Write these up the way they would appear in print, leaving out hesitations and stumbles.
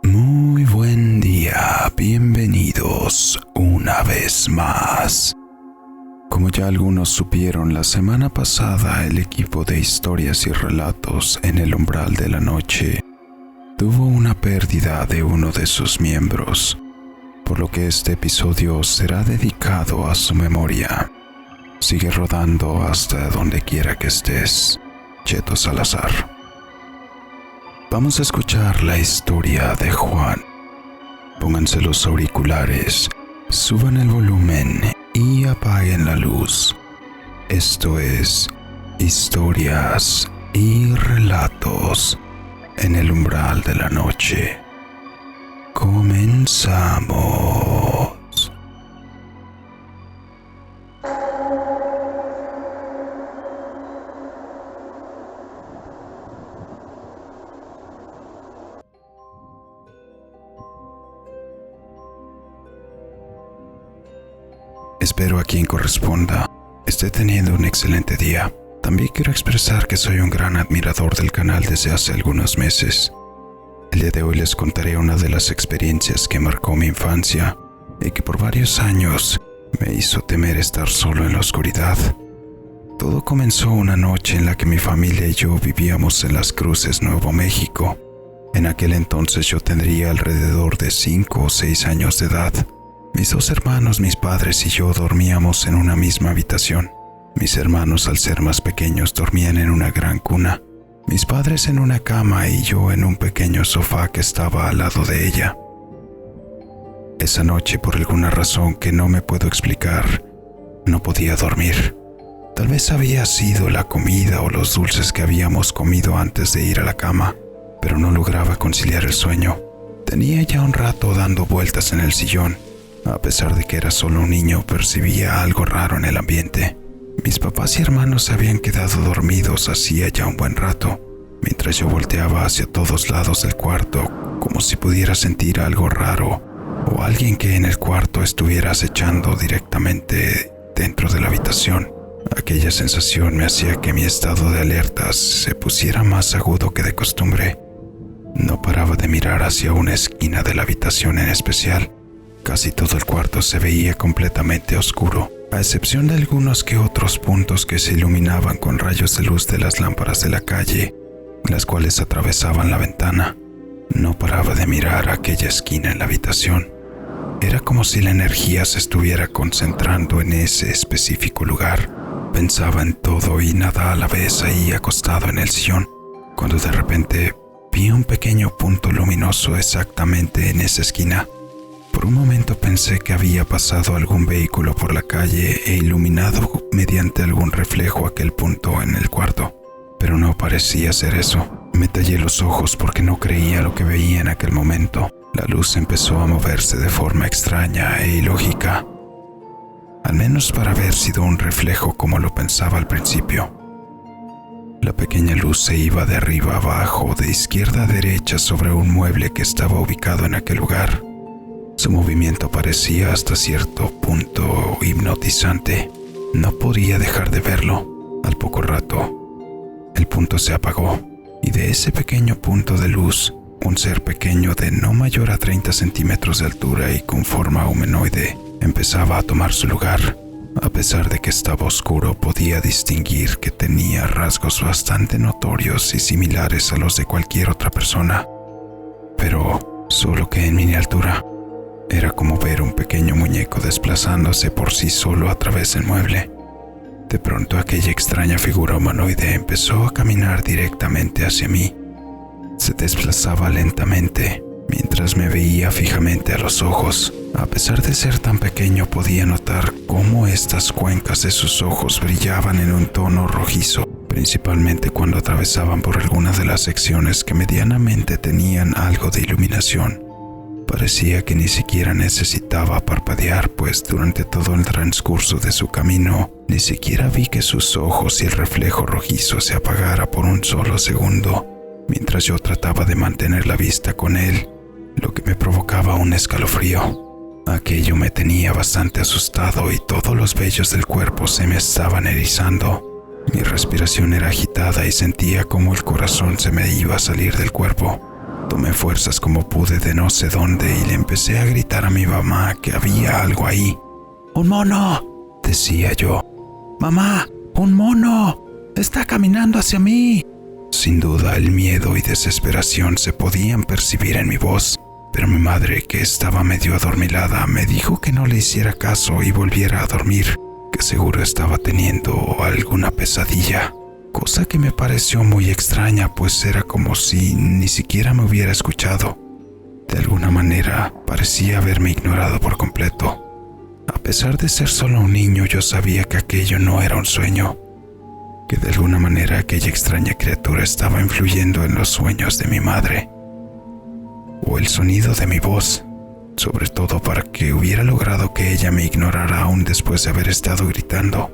Muy buen día, bienvenidos una vez más. Como ya algunos supieron, la semana pasada el equipo de historias y relatos en el umbral de la noche tuvo una pérdida de uno de sus miembros, por lo que este episodio será dedicado a su memoria. Sigue rodando hasta donde quiera que estés, Cheto Salazar. Vamos a escuchar la historia de Juan. Pónganse los auriculares, suban el volumen y apaguen la luz. Esto es Historias y Relatos en el umbral de la noche. Comenzamos. Espero a quien corresponda esté teniendo un excelente día. También quiero expresar que soy un gran admirador del canal desde hace algunos meses. El día de hoy les contaré una de las experiencias que marcó mi infancia y que por varios años me hizo temer estar solo en la oscuridad. Todo comenzó una noche en la que mi familia y yo vivíamos en Las Cruces, Nuevo México. En aquel entonces yo tendría alrededor de 5 o 6 años de edad. Mis dos hermanos, mis padres y yo dormíamos en una misma habitación. Mis hermanos, al ser más pequeños, dormían en una gran cuna. Mis padres en una cama y yo en un pequeño sofá que estaba al lado de ella. Esa noche, por alguna razón que no me puedo explicar, no podía dormir. Tal vez había sido la comida o los dulces que habíamos comido antes de ir a la cama, pero no lograba conciliar el sueño. Tenía ya un rato dando vueltas en el sillón. A pesar de que era solo un niño, percibía algo raro en el ambiente. Mis papás y hermanos se habían quedado dormidos hacía ya un buen rato, mientras yo volteaba hacia todos lados del cuarto, como si pudiera sentir algo raro, o alguien que en el cuarto estuviera acechando directamente dentro de la habitación. Aquella sensación me hacía que mi estado de alerta se pusiera más agudo que de costumbre. No paraba de mirar hacia una esquina de la habitación en especial. Casi todo el cuarto se veía completamente oscuro, a excepción de algunos que otros puntos que se iluminaban con rayos de luz de las lámparas de la calle, las cuales atravesaban la ventana. No paraba de mirar aquella esquina en la habitación. Era como si la energía se estuviera concentrando en ese específico lugar. Pensaba en todo y nada a la vez ahí acostado en el sillón, cuando de repente vi un pequeño punto luminoso exactamente en esa esquina. Por un momento pensé que había pasado algún vehículo por la calle e iluminado mediante algún reflejo aquel punto en el cuarto, pero no parecía ser eso. Me tallé los ojos porque no creía lo que veía en aquel momento. La luz empezó a moverse de forma extraña e ilógica, al menos para haber sido un reflejo como lo pensaba al principio. La pequeña luz se iba de arriba a abajo, de izquierda a derecha sobre un mueble que estaba ubicado en aquel lugar. Su movimiento parecía hasta cierto punto hipnotizante. No podía dejar de verlo. Al poco rato, el punto se apagó y de ese pequeño punto de luz, un ser pequeño de no mayor a 30 centímetros de altura y con forma humanoide empezaba a tomar su lugar. A pesar de que estaba oscuro, podía distinguir que tenía rasgos bastante notorios y similares a los de cualquier otra persona, pero solo que en miniatura. Era como ver un pequeño muñeco desplazándose por sí solo a través del mueble. De pronto aquella extraña figura humanoide empezó a caminar directamente hacia mí. Se desplazaba lentamente, mientras me veía fijamente a los ojos. A pesar de ser tan pequeño, podía notar cómo estas cuencas de sus ojos brillaban en un tono rojizo, principalmente cuando atravesaban por algunas de las secciones que medianamente tenían algo de iluminación. Parecía que ni siquiera necesitaba parpadear, pues durante todo el transcurso de su camino, ni siquiera vi que sus ojos y el reflejo rojizo se apagara por un solo segundo, mientras yo trataba de mantener la vista con él, lo que me provocaba un escalofrío. Aquello me tenía bastante asustado y todos los vellos del cuerpo se me estaban erizando. Mi respiración era agitada y sentía como el corazón se me iba a salir del cuerpo. Tomé fuerzas como pude de no sé dónde y le empecé a gritar a mi mamá que había algo ahí. ¡Un mono!, decía yo. ¡Mamá, un mono! ¡Está caminando hacia mí! Sin duda, el miedo y desesperación se podían percibir en mi voz, pero mi madre, que estaba medio adormilada, me dijo que no le hiciera caso y volviera a dormir, que seguro estaba teniendo alguna pesadilla, cosa que me pareció muy extraña, pues era como si ni siquiera me hubiera escuchado. De alguna manera, parecía haberme ignorado por completo. A pesar de ser solo un niño, yo sabía que aquello no era un sueño, que de alguna manera aquella extraña criatura estaba influyendo en los sueños de mi madre, o el sonido de mi voz, sobre todo para que hubiera logrado que ella me ignorara aún después de haber estado gritando,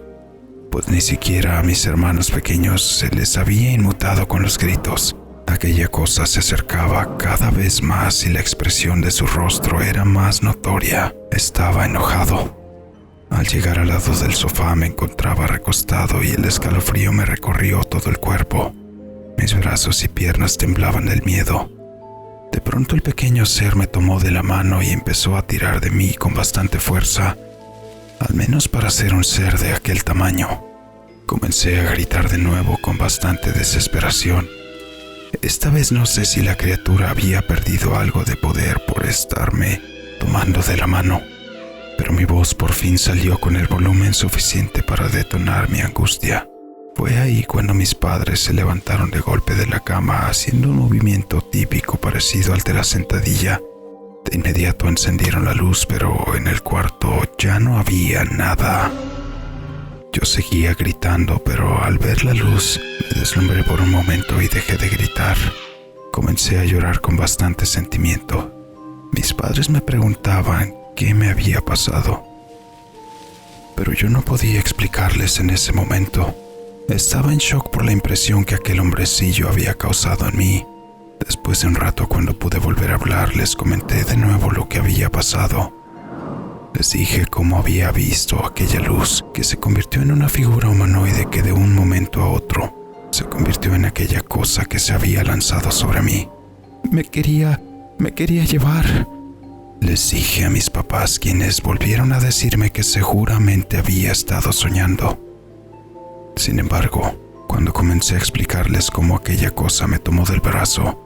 pues ni siquiera a mis hermanos pequeños se les había inmutado con los gritos. Aquella cosa se acercaba cada vez más y la expresión de su rostro era más notoria. Estaba enojado. Al llegar al lado del sofá me encontraba recostado y el escalofrío me recorrió todo el cuerpo. Mis brazos y piernas temblaban del miedo. De pronto el pequeño ser me tomó de la mano y empezó a tirar de mí con bastante fuerza, al menos para ser un ser de aquel tamaño. Comencé a gritar de nuevo con bastante desesperación. Esta vez no sé si la criatura había perdido algo de poder por estarme tomando de la mano, pero mi voz por fin salió con el volumen suficiente para detonar mi angustia. Fue ahí cuando mis padres se levantaron de golpe de la cama haciendo un movimiento típico parecido al de la sentadilla. De inmediato encendieron la luz, pero en el cuarto ya no había nada. Yo seguía gritando, pero al ver la luz me deslumbré por un momento y dejé de gritar. Comencé a llorar con bastante sentimiento. Mis padres me preguntaban qué me había pasado, pero yo no podía explicarles en ese momento. Estaba en shock por la impresión que aquel hombrecillo había causado en mí. Después de un rato, cuando pude volver a hablar, les comenté de nuevo lo que había pasado. Les dije cómo había visto aquella luz que se convirtió en una figura humanoide que de un momento a otro se convirtió en aquella cosa que se había lanzado sobre mí. Me quería llevar, les dije a mis papás, quienes volvieron a decirme que seguramente había estado soñando. Sin embargo, cuando comencé a explicarles cómo aquella cosa me tomó del brazo,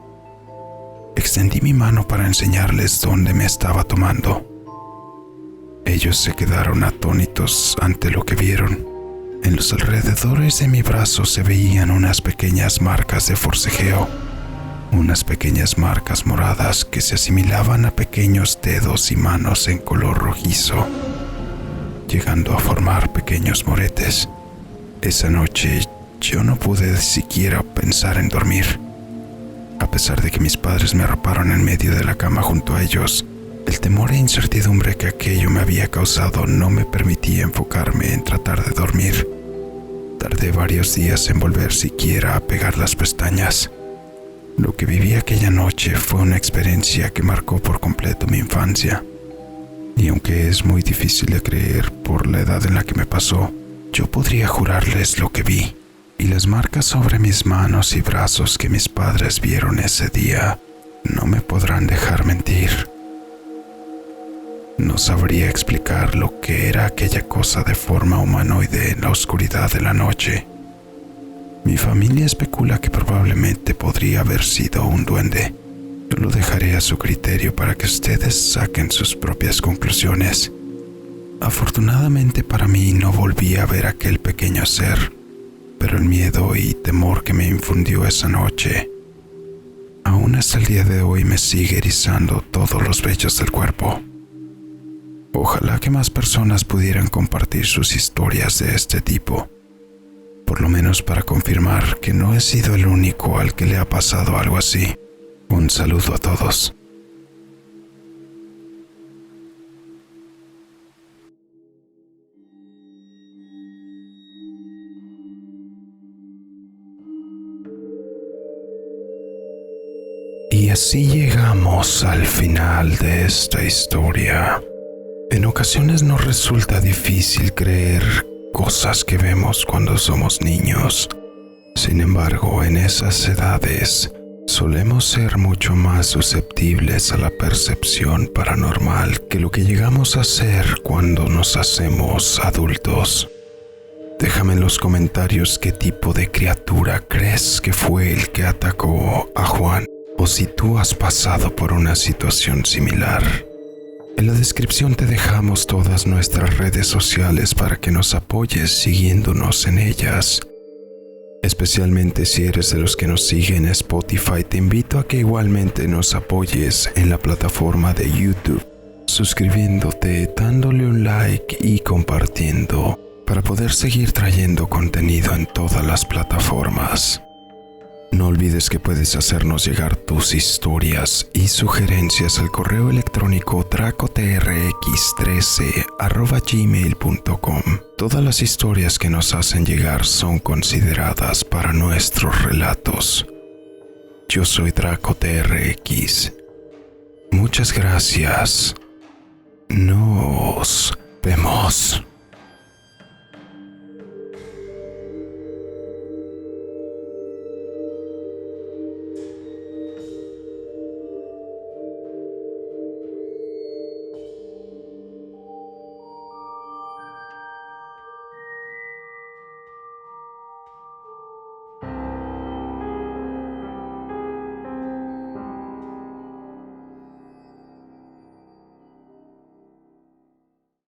extendí mi mano para enseñarles dónde me estaba tomando. Ellos se quedaron atónitos ante lo que vieron. En los alrededores de mi brazo se veían unas pequeñas marcas de forcejeo, unas pequeñas marcas moradas que se asimilaban a pequeños dedos y manos en color rojizo, llegando a formar pequeños moretes. Esa noche yo no pude siquiera pensar en dormir. A pesar de que mis padres me arroparon en medio de la cama junto a ellos, el temor e incertidumbre que aquello me había causado no me permitía enfocarme en tratar de dormir. Tardé varios días en volver siquiera a pegar las pestañas. Lo que viví aquella noche fue una experiencia que marcó por completo mi infancia. Y aunque es muy difícil de creer por la edad en la que me pasó, yo podría jurarles lo que vi, y las marcas sobre mis manos y brazos que mis padres vieron ese día no me podrán dejar mentir. No sabría explicar lo que era aquella cosa de forma humanoide en la oscuridad de la noche. Mi familia especula que probablemente podría haber sido un duende. Yo lo dejaré a su criterio para que ustedes saquen sus propias conclusiones. Afortunadamente para mí no volví a ver aquel pequeño ser, pero el miedo y temor que me infundió esa noche, aún hasta el día de hoy me sigue erizando todos los vellos del cuerpo. Ojalá que más personas pudieran compartir sus historias de este tipo, por lo menos para confirmar que no he sido el único al que le ha pasado algo así. Un saludo a todos. Y así llegamos al final de esta historia. En ocasiones nos resulta difícil creer cosas que vemos cuando somos niños. Sin embargo, en esas edades solemos ser mucho más susceptibles a la percepción paranormal que lo que llegamos a ser cuando nos hacemos adultos. Déjame en los comentarios qué tipo de criatura crees que fue el que atacó a Juan, o si tú has pasado por una situación similar. En la descripción te dejamos todas nuestras redes sociales para que nos apoyes siguiéndonos en ellas. Especialmente si eres de los que nos siguen en Spotify, te invito a que igualmente nos apoyes en la plataforma de YouTube, suscribiéndote, dándole un like y compartiendo, para poder seguir trayendo contenido en todas las plataformas. No olvides que puedes hacernos llegar tus historias y sugerencias al correo electrónico dracotrx13@gmail.com. Todas las historias que nos hacen llegar son consideradas para nuestros relatos. Yo soy DracoTRX. Muchas gracias. Nos vemos.